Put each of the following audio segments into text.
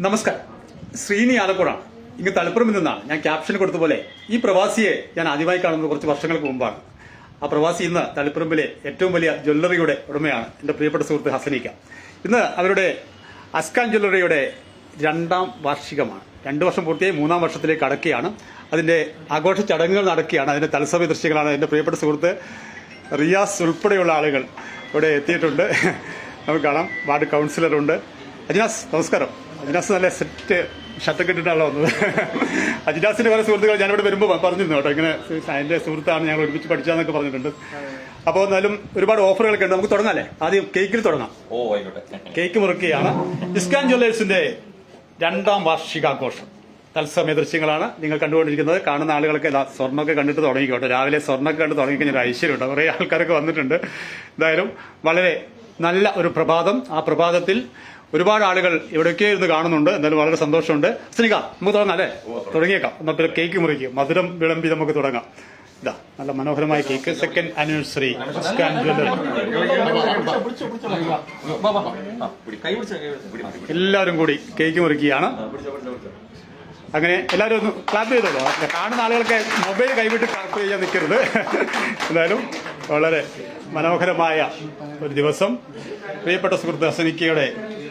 നമസ്കാരം, ശ്രീനി ആലപ്പുഴാണ്. ഇങ്ങ് തളിപ്പുറമിൽ നിന്നാണ്. ഞാൻ ക്യാപ്ഷൻ കൊടുത്ത പോലെ ഈ പ്രവാസിയെ ഞാൻ ആദ്യമായി കാണുന്നത് കുറച്ച് വർഷങ്ങൾക്ക് മുമ്പാണ്. ആ പ്രവാസി ഇന്ന് തളിപ്പുറമ്പിലെ ഏറ്റവും വലിയ ജ്വല്ലറിയുടെ ഉടമയാണ് എൻ്റെ പ്രിയപ്പെട്ട സുഹൃത്ത് ഹസനിക്ക. ഇന്ന് അവരുടെ അസ്കാൻ ജ്വല്ലറിയുടെ 2ാം വാർഷികമാണ്. 2 വർഷം പൂർത്തിയായി 3ാം വർഷത്തിലേക്ക് കടക്കുകയാണ്. അതിന്റെ ആഘോഷ ചടങ്ങുകൾ നടക്കുകയാണ്. അതിന്റെ തത്സമയ ദൃശ്യങ്ങളാണ്. എൻ്റെ പ്രിയപ്പെട്ട സുഹൃത്ത് റിയാസ് ഉൾപ്പെടെയുള്ള ആളുകൾ ഇവിടെ എത്തിയിട്ടുണ്ട്. നമുക്ക് കാണാം. വാർഡ് കൗൺസിലറുണ്ട്. അജിനാസ്, നമസ്കാരം. അജിനാസ് നല്ല സെറ്റ് ഷർട്ടൊക്കെ ഇട്ടിട്ടാണല്ലോ വന്നത്. അജിനാസിന്റെ പല സുഹൃത്തുക്കൾ ഞാനിവിടെ വരുമ്പോൾ പറഞ്ഞിരുന്നു കേട്ടോ, ഇങ്ങനെ അതിന്റെ സുഹൃത്താണ്, ഞങ്ങൾ ഒരുമിച്ച് പഠിച്ചാന്നൊക്കെ പറഞ്ഞിട്ടുണ്ട്. അപ്പോൾ എന്നാലും ഒരുപാട് ഓഫറുകളൊക്കെ ഉണ്ട്. നമുക്ക് തുടങ്ങാല്ലേ? ആദ്യം കേക്കിൽ തുടങ്ങാം. കേക്ക് മുറിക്കുകയാണ്. ഇസ്കാൻ ജ്വല്ലേഴ്സിന്റെ 2ാം വാർഷികാഘോഷം തത്സമയ ദൃശ്യങ്ങളാണ് നിങ്ങൾ കണ്ടുകൊണ്ടിരിക്കുന്നത്. കാണുന്ന ആളുകളൊക്കെ സ്വർണ്ണമൊക്കെ കണ്ടിട്ട് തുടങ്ങിക്കോട്ടെ. രാവിലെ സ്വർണ്ണമൊക്കെ കണ്ട് തുടങ്ങിക്കഴിഞ്ഞൊരു ഐശ്വര്യമുണ്ട്. കുറേ ആൾക്കാരൊക്കെ വന്നിട്ടുണ്ട്. എന്തായാലും വളരെ നല്ല ഒരു പ്രഭാതം. ആ പ്രഭാതത്തിൽ ഒരുപാട് ആളുകൾ ഇവിടെയൊക്കെ ഇരുന്ന് കാണുന്നുണ്ട്. എന്തായാലും വളരെ സന്തോഷമുണ്ട്. സ്നിക, നമുക്ക് തുടങ്ങാം അല്ലേ? തുടങ്ങിയേക്കാം. എന്നാൽ പിന്നെ കേക്ക് മുറിക്കും. മധുരം വിളമ്പി നമുക്ക് തുടങ്ങാം. ഇതാ നല്ല മനോഹരമായ cake. 2nd anniversary scan jewellery. എല്ലാവരും കൂടി കേക്ക് മുറിക്കുകയാണ്. അങ്ങനെ എല്ലാവരും ഒന്ന് ക്ലാപ്പ് ചെയ്തോളൂ. കാണുന്ന ആളുകൾക്ക് മൊബൈൽ കൈവിട്ട് ക്ലാപ്പ് ചെയ്യാൻ നിൽക്കരുത്. എന്തായാലും വളരെ മനോഹരമായ ഒരു ദിവസം. പ്രിയപ്പെട്ട സുഹൃത്ത് ഹസനിക്കയുടെ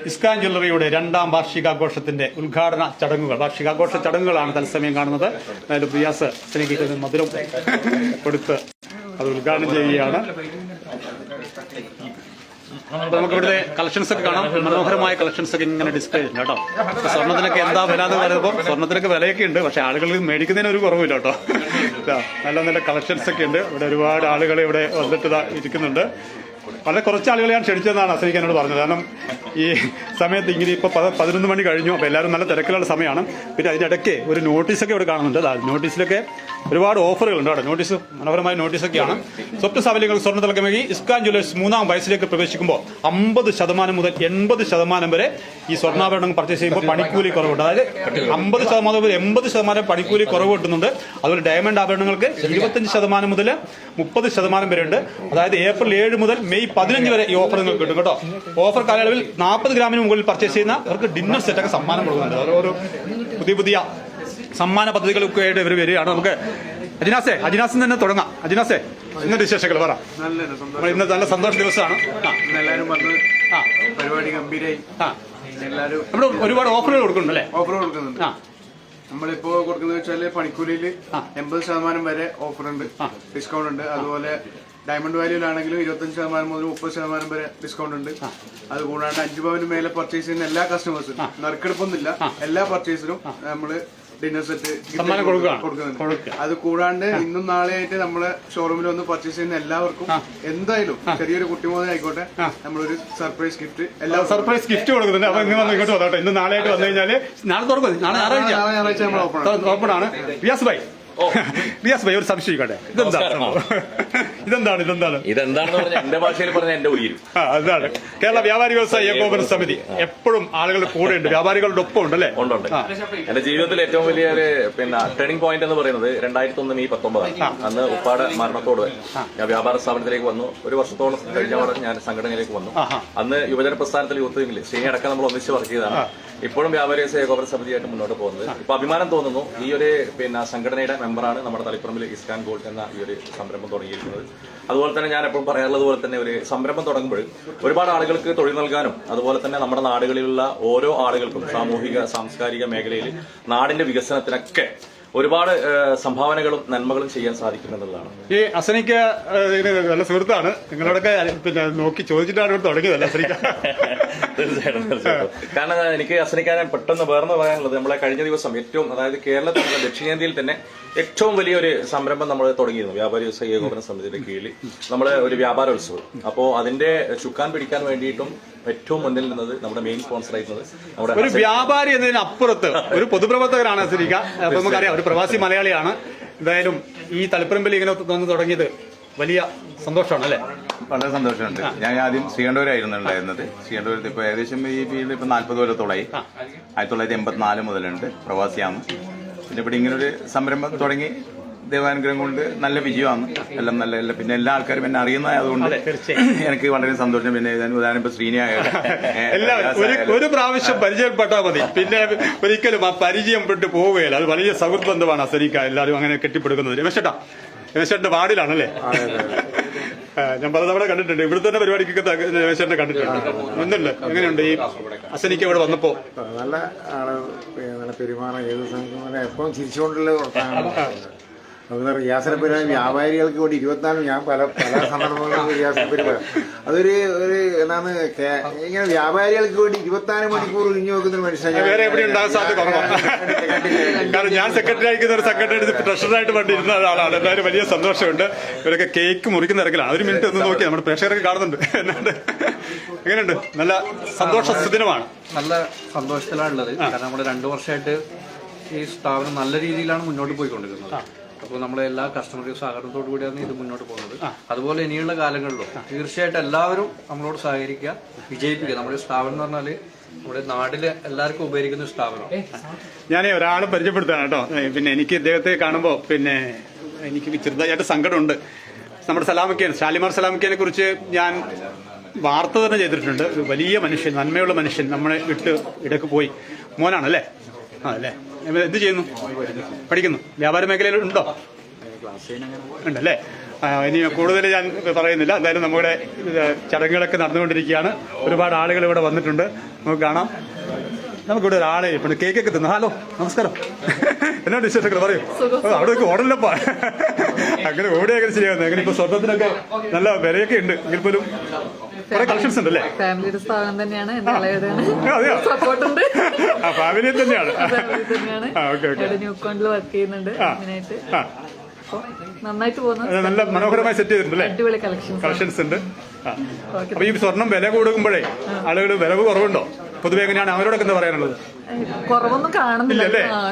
ഇസ്കാൻ ജ്വല്ലറിയുടെ 2ാം വാർഷികാഘോഷത്തിന്റെ ഉദ്ഘാടന ചടങ്ങുകൾ, വാർഷികാഘോഷ ചടങ്ങുകളാണ് തത്സമയം കാണുന്നത്. അതായത് പ്രിയാസ് ഹസനിക്കയ്ക്ക് മധുരം കൊടുത്ത് അത് ഉദ്ഘാടനം ചെയ്യുകയാണ്. അപ്പൊ നമുക്ക് ഇവിടുത്തെ കളക്ഷൻസ് ഒക്കെ കാണാം. മനോഹരമായ കളക്ഷൻസ് ഒക്കെ ഇങ്ങനെ ഡിസ്പ്ലേ ഉണ്ട് കേട്ടോ. സ്വർണ്ണത്തിനൊക്കെ എന്താ വില എന്ന് പറയുമ്പോൾ സ്വർണ്ണത്തിനൊക്കെ വിലയൊക്കെ ഉണ്ട്. പക്ഷെ ആളുകൾ മേടിക്കുന്നതിന് ഒരു കുറവില്ല കേട്ടോ. നല്ല നല്ല കളക്ഷൻസ് ഒക്കെ ഉണ്ട്. ഇവിടെ ഒരുപാട് ആളുകൾ ഇവിടെ വന്നിട്ട് ഇരിക്കുന്നുണ്ട്. വളരെ കുറച്ച് ആളുകളെ ഞാൻ ക്ഷണിച്ചതെന്നാണ് ഹസനിക്ക എന്നോട് പറഞ്ഞത്. കാരണം ഈ സമയത്ത് ഇങ്ങനെ ഇപ്പോൾ 11 മണി കഴിഞ്ഞു. അപ്പോൾ എല്ലാവരും നല്ല തിരക്കിലുള്ള സമയമാണ്. പിന്നെ അതിനിടയ്ക്ക് ഒരു നോട്ടീസൊക്കെ ഇവിടെ കാണുന്നുണ്ട്. നോട്ടീസിലൊക്കെ ഒരുപാട് ഓഫറുകളുണ്ട് അവിടെ. നോട്ടീസ് മനോഹരമായ നോട്ടീസൊക്കെയാണ്. സ്വത്ത് സാഫല്യങ്ങൾ സ്വർണ്ണ തിളക്കമേകി ഇസ്കാൻ ജ്വല്ലേഴ്സ് 3ാം വയസ്സിലേക്ക് പ്രവേശിക്കുമ്പോൾ 50% മുതൽ 80% വരെ ഈ സ്വർണ്ണാഭരണം പർച്ചേസ് ചെയ്യുമ്പോൾ പണിക്കൂലി കുറവുണ്ട്. അതായത് 50% മുതൽ 80% പണിക്കൂലി കുറവ് കിട്ടുന്നുണ്ട്. അതുപോലെ ഡയമണ്ട് ആഭരണങ്ങൾക്ക് 25% മുതൽ 30% വരെ ഉണ്ട്. അതായത് ഏപ്രിൽ 7 മുതൽ മെയ് 15 വരെ ഈ ഓഫർ നിങ്ങൾക്ക് കിട്ടും കേട്ടോ. ഓഫർ കാലയളവിൽ 40 ഗ്രാമിന് മുകളിൽ പർച്ചേസ് ചെയ്യുന്ന അവർക്ക് ഡിന്നർ സെറ്റൊക്കെ സമ്മാനം കൊടുക്കുന്നുണ്ട്. ഓരോ പുതിയ സമ്മാന പദ്ധതികളൊക്കെ ആയിട്ട് ഇവർ വരികയാണ്. നമുക്ക് അജിനാസിൽ തന്നെ തുടങ്ങാം. അജിനാസെ, ഇന്നത്തെ വിശേഷങ്ങൾ പറ. ഇന്ന് നല്ല സന്തോഷ ദിവസമാണ്. എല്ലാവരും വന്ന് പരിപാടി ഗംഭീരായി. നമ്മൾ ഒരുപാട് ഓഫറുകൾ കൊടുക്കുന്നുണ്ട് അല്ലേ? ഓഫർ കൊടുക്കുന്നുണ്ട്. നമ്മളിപ്പോ കൊടുക്കുന്നത് വെച്ചാല് പണിക്കൂലിയിൽ 80% വരെ ഓഫർ ഉണ്ട്, ഡിസ്കൗണ്ട് ഉണ്ട്. അതുപോലെ ഡയമണ്ട് വാല്യൂലാണെങ്കിലും 25% മുതൽ 30% വരെ ഡിസ്കൗണ്ട് ഉണ്ട്. അത് കൂടാണ്ട് 5 പവന് മേലെ പർച്ചേസ് ചെയ്യുന്ന എല്ലാ കസ്റ്റമേഴ്സും, നറുക്കെടുപ്പൊന്നുമില്ല, എല്ലാ പർച്ചേസിനും നമ്മള് ഡിന്നർ സെറ്റ് കൊടുക്കുന്നുണ്ട്. അത് കൂടാണ്ട് ഇന്നും നാളെയായിട്ട് നമ്മളെ ഷോറൂമിൽ വന്ന് പർച്ചേസ് ചെയ്യുന്ന എല്ലാവർക്കും എന്തായാലും ചെറിയൊരു കുട്ടിമോനെ ആയിക്കോട്ടെ നമ്മളൊരു സർപ്രൈസ് ഗിഫ്റ്റ് കൊടുക്കുന്നുണ്ട്. അപ്പൊ ഇങ്ങോട്ട് വന്നോട്ടെ. ഇന്ന് നാളെയായിട്ട് വന്നു കഴിഞ്ഞാല് നാളെ തുറക്കും. നാളെ ഞായറാഴ്ച നമ്മൾ ഓപ്പൺ ആണ്. റിയാസ് ഭായ്, ഒരു സംശയിക്കട്ടെ, ഇതെന്താണെന്ന് പറഞ്ഞാൽ എന്റെ ഭാഷയിൽ പറഞ്ഞ എന്റെ ഉയരും. അതാണ് കേരള വ്യാപാരി വ്യവസായ ഏകോപന സമിതി എപ്പോഴും ആളുകളുടെ കൂടെ ഉണ്ട്, വ്യാപാരികളുടെ ഒപ്പം ഉണ്ടല്ലേ? ഉണ്ട്. എന്റെ ജീവിതത്തിൽ ഏറ്റവും വലിയ ടേണിംഗ് പോയിന്റ് എന്ന് പറയുന്നത് 2001 മെയ് 19 അന്ന് ഉപ്പാട് മരണത്തോട് ഞാൻ വ്യാപാര സ്ഥാപനത്തിലേക്ക് വന്നു. 1 വർഷത്തോളം കഴിഞ്ഞവിടെ ഞാൻ സംഘടനയിലേക്ക് വന്നു. അന്ന് യുവജന പ്രസ്ഥാനത്തിൽ യൂത്ത് വിംഗിൽ ശ്രീനി അടക്കം നമ്മൾ ഒന്നിച്ച് വർക്ക് ചെയ്തതാണ്. ഇപ്പോഴും വ്യാപാരി വ്യവസായ ഏകോപന സമിതിയായിട്ട് മുന്നോട്ട് പോകുന്നത്. ഇപ്പൊ അഭിമാനം തോന്നുന്നു, ഈ ഒരു സംഘടനയുടെ മെമ്പറാണ് നമ്മുടെ തളിപ്പറമ്പിൽ ഇസ്കാൻ ഗോൾഡ് എന്ന ഈ ഒരു സംരംഭം തുടങ്ങിയിരിക്കുന്നത്. അതുപോലെ തന്നെ ഞാൻ എപ്പോഴും പറയാറുള്ളത് പോലെ തന്നെ ഒരു സംരംഭം തുടങ്ങുമ്പോൾ ഒരുപാട് ആളുകൾക്ക് തൊഴിൽ നൽകാനും അതുപോലെ തന്നെ നമ്മുടെ നാടുകളിലുള്ള ഓരോ ആളുകൾക്കും സാമൂഹിക സാംസ്കാരിക മേഖലയിൽ നാടിന്റെ വികസനത്തിനൊക്കെ ഒരുപാട് സംഭാവനകളും നന്മകളും ചെയ്യാൻ സാധിക്കുമെന്നുള്ളതാണ്. ഈ അസനിക്ക് നല്ല സുഹൃത്താണ്. നിങ്ങളോടൊക്കെ നോക്കി ചോദിച്ചിട്ടാണ് ഇവിടെ തുടങ്ങിയതല്ല അസനിക്ക? തീർച്ചയായിട്ടും. കാരണം എനിക്ക് അസനിക്കാൻ പെട്ടെന്ന് വേർന്ന് പറയാനുള്ളത്, നമ്മളെ കഴിഞ്ഞ ദിവസം ഏറ്റവും, അതായത് കേരളത്തിൽ ദക്ഷിണേന്ത്യയിൽ തന്നെ ഏറ്റവും വലിയൊരു സംരംഭം നമ്മൾ തുടങ്ങിയിരുന്നു. വ്യാപാരി വ്യവസായ ഏകോപന സമിതിയുടെ കീഴിൽ നമ്മള് ഒരു വ്യാപാരോത്സവം. അപ്പോൾ അതിന്റെ ചുക്കാൻ പിടിക്കാൻ വേണ്ടിയിട്ടും ഏറ്റവും മുന്നിൽ നിന്നത് നമ്മുടെ മെയിൻ സ്പോൺസർ ആയിരുന്നത് നമ്മുടെ ഒരു വ്യാപാരി എന്നതിനപ്പുറത്ത് ഒരു പൊതുപ്രവർത്തകരാണ് അസനിക്ക. അപ്പൊ നമുക്കറിയാം, ഒരു പ്രവാസി മലയാളിയാണ്. എന്തായാലും ഈ തളിപ്പറമ്പിൽ ഇങ്ങനെ തുടങ്ങിയത് വലിയ സന്തോഷമാണ് അല്ലേ? വളരെ സന്തോഷമുണ്ട്. ഞാൻ ആദ്യം ശ്രീകണ്ഠപുരമായിരുന്നു ഉണ്ടായിരുന്നത്. ശ്രീകണ്ഠപുരത്ത് ഇപ്പൊ ഏകദേശം ഈ ഫീൽഡ് ഇപ്പൊ 40 കൊല്ലത്തോളായി. 1984 മുതലുണ്ട്, പ്രവാസിയാണ്. പിന്നെ ഇവിടെ ഇങ്ങനൊരു സംരംഭം തുടങ്ങി ദൈവാനുഗ്രഹം കൊണ്ട് നല്ല വിജയമാണ്. എല്ലാം നല്ല പിന്നെ എല്ലാ ആൾക്കാരും എന്നെ അറിയുന്നതായതുകൊണ്ട് എനിക്ക് വളരെ സന്തോഷം. പിന്നെ ഉദാഹരണം ഇപ്പൊ ഒരു പ്രാവശ്യം പരിചയപ്പെട്ടാൽ മതി, പിന്നെ ഒരിക്കലും ആ പരിചയം പെട്ട് പോവുകയില്ല. അത് വലിയ സൗഹൃദ ബന്ധമാണ് അസനിക്ക എല്ലാവരും അങ്ങനെ കെട്ടിപ്പടുക്കുന്നത്. രമേശേട്ടന്റെ വാർഡിലാണല്ലേ? ഞാൻ പലതവണ കണ്ടിട്ടുണ്ട്, ഇവിടെ തന്നെ പരിപാടിക്കൊക്കെ രമേശേട്ടനെ കണ്ടിട്ടുണ്ട്. ഒന്നുമില്ല, എങ്ങനെയുണ്ട് ഈ അസനിക്ക ഇവിടെ വന്നപ്പോ? നല്ല ആള്, നല്ല പെരുമാറം, ഏത് സമയത്തും എപ്പോഴും ചിരിച്ചുകൊണ്ടുള്ള അതുപോലെ റിയാസിനെ പെരുമാറി വ്യാപാരികൾക്ക് കൂടി 24 ഞാൻ പല സന്ദർഭങ്ങളിലും റിയാസിനെ പെരുമാറി അതൊരു എന്താണ് ഇങ്ങനെ വ്യാപാരികൾക്ക് വേണ്ടി 24 മണിക്കൂർ ഒഴിഞ്ഞു നോക്കുന്ന ഒരു മനുഷ്യൻ വേറെ എവിടെ ഉണ്ടാകാൻ സാധ്യത കുറവാണ്. കാരണം ഞാൻ സെക്രട്ടറി ആയിരിക്കുന്ന ഒരു സെക്രട്ടറി ട്രഷറായിട്ട് വേണ്ടി ഇരുന്ന ഒരാളാണ്. എന്തായാലും വലിയ സന്തോഷമുണ്ട്. ഇവരൊക്കെ കേക്ക് മുറിക്കുന്ന തിരക്കിലാണ്. ഒരു മിനിറ്റ് ഒന്ന് നോക്കി, നമ്മുടെ പ്രേക്ഷകരൊക്കെ കാണുന്നുണ്ട്. എങ്ങനെയുണ്ട്? നല്ല സന്തോഷ സുദിനമാണ്. നല്ല സന്തോഷത്തിലാണുള്ളത്. കാരണം നമ്മുടെ 2 വർഷമായിട്ട് ഈ സ്ഥാപനം നല്ല രീതിയിലാണ് മുന്നോട്ട് പോയിക്കൊണ്ടിരിക്കുന്നത്. അപ്പോൾ നമ്മളെ എല്ലാ കസ്റ്റമറും സഹകരണത്തോടു കൂടിയാണ് ഇത് മുന്നോട്ട് പോകുന്നത്. അതുപോലെ ഇനിയുള്ള കാലങ്ങളിലും തീർച്ചയായിട്ടും എല്ലാവരും നമ്മളോട് സഹകരിക്കുക, വിജയിപ്പിക്കുക. നമ്മുടെ സ്ഥാപനം എന്ന് പറഞ്ഞാൽ നമ്മുടെ നാട്ടിലെ എല്ലാവർക്കും ഉപകരിക്കുന്ന സ്ഥാപനം. ഞാൻ ഒരാളെ പരിചയപ്പെടുത്താണ് കേട്ടോ. പിന്നെ എനിക്ക് ഇദ്ദേഹത്തെ കാണുമ്പോൾ പിന്നെ എനിക്ക് ചെറുതായിട്ട് സങ്കടമുണ്ട്. നമ്മുടെ സലാമക്കയാണ്, ഷാലിമാർ സലാമക്കയെ കുറിച്ച് ഞാൻ വാർത്ത തന്നെ ചെയ്തിട്ടുണ്ട്. ഒരു വലിയ മനുഷ്യൻ, നന്മയുള്ള മനുഷ്യൻ, നമ്മളെ വിട്ട് ഇടയ്ക്ക് പോയി. മോനാണല്ലേ? ആ അല്ലേ? എന്ത് ചെയ്യുന്നു? പഠിക്കുന്നു. വ്യാപാര മേഖലയിൽ ഉണ്ടോ? ഉണ്ടല്ലേ? ഇനി കൂടുതൽ ഞാൻ പറയുന്നില്ല. എന്തായാലും നമ്മുടെ ചടങ്ങുകളൊക്കെ നടന്നുകൊണ്ടിരിക്കുകയാണ്. ഒരുപാട് ആളുകൾ ഇവിടെ വന്നിട്ടുണ്ട്. നമുക്ക് കാണാം. നമുക്കിവിടെ ഒരാളെ ഇപ്പം കേക്കൊക്കെ തിന്നു. ഹലോ, നമസ്കാരം. എന്നാണ് വിശേഷങ്ങൾ? പറയൂ. അവിടെയൊക്കെ ഓടല്ലപ്പാ, അങ്ങനെ ഓടിയൊക്കെ ശരിയാകുന്നത്. അങ്ങനെ ഇപ്പൊ സ്വർണ്ണത്തിനൊക്കെ നല്ല വിലയൊക്കെ ഉണ്ട്. എങ്കിൽ പോലും കുറെ കളക്ഷൻസ് ഉണ്ട് അല്ലേ? ഫാമിലിയുടെ സ്ഥാപനം തന്നെയാണ്. സപ്പോർട്ട് ഉണ്ട്. ഫാമിലി തന്നെയാണ്. ന്യൂ അക്കൗണ്ടിൽ വർക്ക് ചെയ്യുന്നുണ്ട്. അതിനായിട്ട് നന്നായിട്ട് പോകുന്നു. നല്ല മനോഹരമായി സെറ്റ് ചെയ്തിട്ടുണ്ട്. അടിപൊളി കളക്ഷൻസ് ഉണ്ട്. അപ്പൊ ഈ സ്വർണം വില കൂടുമ്പോഴേ ആളുകൾ വിലവ് കുറവുണ്ടോ? പൊതുവെ എങ്ങനെയാണ് അവരോടൊക്കെ എന്താ പറയാനുള്ളത്? കുറവൊന്നും കാണുന്നില്ല.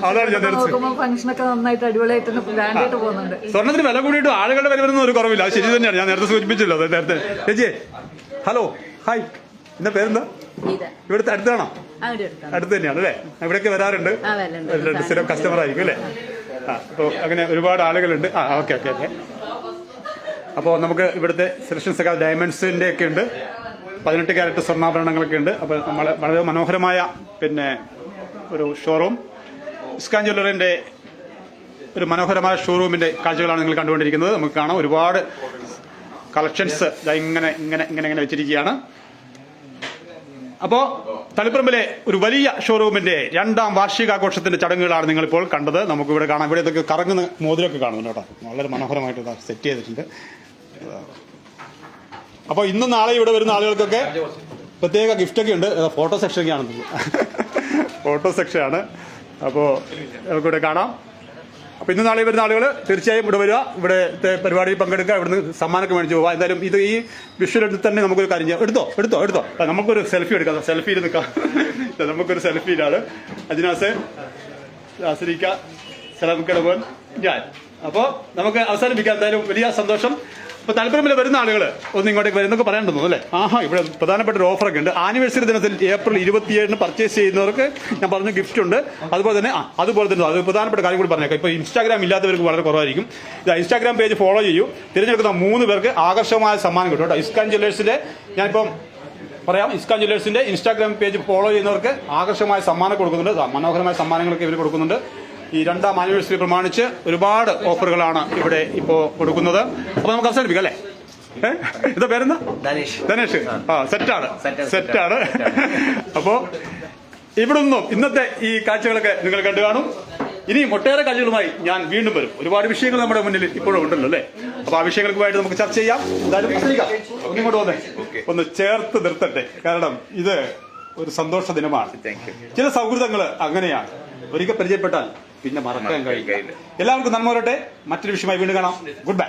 അതാണ് ഫംഗ്ഷനൊക്കെ നന്നായിട്ട് അടിപൊളിയായിട്ട് ബ്രാൻഡായിട്ട് പോകുന്നുണ്ട്. സ്വർണ്ണത്തിന് വില കൂടിയിട്ട് ആളുകളുടെ വിലവരുന്ന ഒരു കുറവില്ല. അത് ശരി തന്നെയാണ്. ഞാൻ നേരത്തെ സൂചിപ്പിച്ചല്ലോ. നേരത്തെ ചേച്ചിയെ ഹലോ, ഹായ്, എന്താ പേരെന്താ? ഇവിടുത്തെ അടുത്താണോ? അടുത്ത് തന്നെയാണ് അല്ലേ? ഇവിടേക്ക് വരാറുണ്ട്. സ്ഥിരം കസ്റ്റമർ ആയിരിക്കും അല്ലേ? അപ്പോൾ അങ്ങനെ ഒരുപാട് ആളുകളുണ്ട്. ഓക്കെ. അപ്പോൾ നമുക്ക് ഇവിടുത്തെ സെലക്ഷൻസ് ഒക്കെ ഡയമണ്ട്സിന്റെ ഒക്കെ ഉണ്ട്. 18 ക്യാരറ്റ് സ്വർണ്ണാഭരണങ്ങളൊക്കെ ഉണ്ട്. അപ്പോൾ നമ്മൾ വളരെ മനോഹരമായ പിന്നെ ഒരു ഷോറൂം, ഇസ്കാൻ ജ്വല്ലറിന്റെ ഒരു മനോഹരമായ ഷോറൂമിന്റെ കാഴ്ചകളാണ് നിങ്ങൾ കണ്ടുകൊണ്ടിരിക്കുന്നത്. നമുക്ക് കാണാം ഒരുപാട് കളക്ഷൻസ് ഇങ്ങനെ വെച്ചിരിക്കുകയാണ്. അപ്പോൾ തളിപ്പറമ്പിലെ ഒരു വലിയ ഷോറൂമിന്റെ 2ാം വാർഷികാഘോഷത്തിന്റെ ചടങ്ങുകളാണ് നിങ്ങളിപ്പോൾ കണ്ടത്. നമുക്ക് ഇവിടെ കാണാം. ഇവിടെ ഇതൊക്കെ കറങ്ങുന്ന മോതിരമൊക്കെ കാണുന്നുണ്ട് കേട്ടോ. വളരെ മനോഹരമായിട്ട് സെറ്റ് ചെയ്തിട്ടുണ്ട്. അപ്പോൾ ഇന്നും നാളെ ഇവിടെ വരുന്ന ആളുകൾക്കൊക്കെ പ്രത്യേക ഗിഫ്റ്റൊക്കെ ഉണ്ട്. ഫോട്ടോ സെക്ഷനൊക്കെ ആണെന്ന് ഫോട്ടോ സെക്ഷനാണ്. അപ്പോൾ നമുക്കിവിടെ കാണാം. അപ്പോൾ ഇന്ന് നാളെ വരുന്ന ആളുകൾ തീർച്ചയായും ഇവിടെ വരിക, ഇവിടുത്തെ പരിപാടിയിൽ പങ്കെടുക്കുക, ഇവിടുന്ന് സമ്മാനമൊക്കെ മേടിച്ച് പോവുക. എന്തായാലും ഇത് ഈ വിഷ്വൽ തന്നെ നമുക്കൊരു കാര്യം ചെയ്യാം. എടുത്തോ. നമുക്കൊരു സെൽഫി എടുക്കാം. സെൽഫിയിൽ നിൽക്കാം. നമുക്കൊരു സെൽഫിയിലാണ് അജിനാസ്, ആസിരിക്ക, സലാമക്കടവൻ, ഞാൻ. അപ്പോൾ നമുക്ക് അവസാനിപ്പിക്കാം. എന്തായാലും വലിയ സന്തോഷം. അപ്പോൾ തളിപ്പറമ്പിൽ വരുന്ന ആളുകൾ ഒന്ന് ഇങ്ങോട്ടേക്ക് വരുന്നൊക്കെ പറയാനുണ്ടെന്നു അല്ലേ? ഇവിടെ പ്രധാനപ്പെട്ട ഒരു ഓഫറൊക്കെ ഉണ്ട്. ആനിവേഴ്സറി ദിനത്തിൽ ഏപ്രിൽ 27 പർച്ചേസ് ചെയ്യുന്നവർക്ക് ഞാൻ പറഞ്ഞ ഗിഫ്റ്റ് ഉണ്ട്. അതുപോലെ തന്നെ അത് പ്രധാനപ്പെട്ട കാര്യം കൂടി പറഞ്ഞേക്കാം. ഇപ്പോൾ ഇൻസ്റ്റാഗ്രാം ഇല്ലാത്തവർക്ക് വളരെ കുറവായിരിക്കും. ഇൻസ്റ്റാഗ്രാം പേജ് ഫോളോ ചെയ്യൂ. തിരഞ്ഞെടുക്കുന്ന 3 പേർക്ക് ആകർഷകമായ സമ്മാനം കിട്ടും കേട്ടോ. ഇസ്കാൻ ജ്വല്ലേഴ്സിന്റെ ഞാനിപ്പം പറയാം. ഇസ്കാൻ ജ്വല്ലേഴ്സിന്റെ ഇൻസ്റ്റാഗ്രാം പേജ് ഫോളോ ചെയ്യുന്നവർക്ക് ആകർഷകമായ സമ്മാനം കൊടുക്കുന്നുണ്ട്. മനോഹരമായ സമ്മാനങ്ങളൊക്കെ ഇവർ കൊടുക്കുന്നുണ്ട്. ഈ 2ാം ആനിവേഴ്സറി പ്രമാണിച്ച് ഒരുപാട് ഓഫറുകളാണ് ഇവിടെ ഇപ്പോൾ കൊടുക്കുന്നത്. അപ്പോൾ നമുക്ക് അവസാനിപ്പിക്കാം അല്ലേ? എന്താ പേരെന്താ? ധനേഷ്. സെറ്റാണ്. അപ്പോൾ ഇവിടെ നിന്നും ഇന്നത്തെ ഈ കാഴ്ചകളൊക്കെ നിങ്ങൾ കണ്ടു കാണും. ഇനിയും ഒട്ടേറെ കാഴ്ചകളുമായി ഞാൻ വീണ്ടും വരും. ഒരുപാട് വിഷയങ്ങൾ നമ്മുടെ മുന്നിൽ ഇപ്പോഴും ഉണ്ടല്ലോ അല്ലേ? അപ്പോൾ ആ വിഷയങ്ങൾക്കുമായിട്ട് നമുക്ക് ചർച്ച ചെയ്യാം. എന്തായാലും ഒന്നിങ്ങോട്ട് വന്നേ, ഒന്ന് ചേർത്ത് നിർത്തട്ടെ. കാരണം ഇത് ഒരു സന്തോഷ ദിനമാണ്. ചില സൗഹൃദങ്ങൾ അങ്ങനെയാണ്. ഒരിക്കൽ പരിചയപ്പെട്ടാൽ പിന്നെ മറക്കാൻ കഴിയില്ല. എല്ലാവർക്കും നന്മ വരട്ടെ. മറ്റൊരു വിഷയമായി വീണ്ടും കാണാം. Good bye.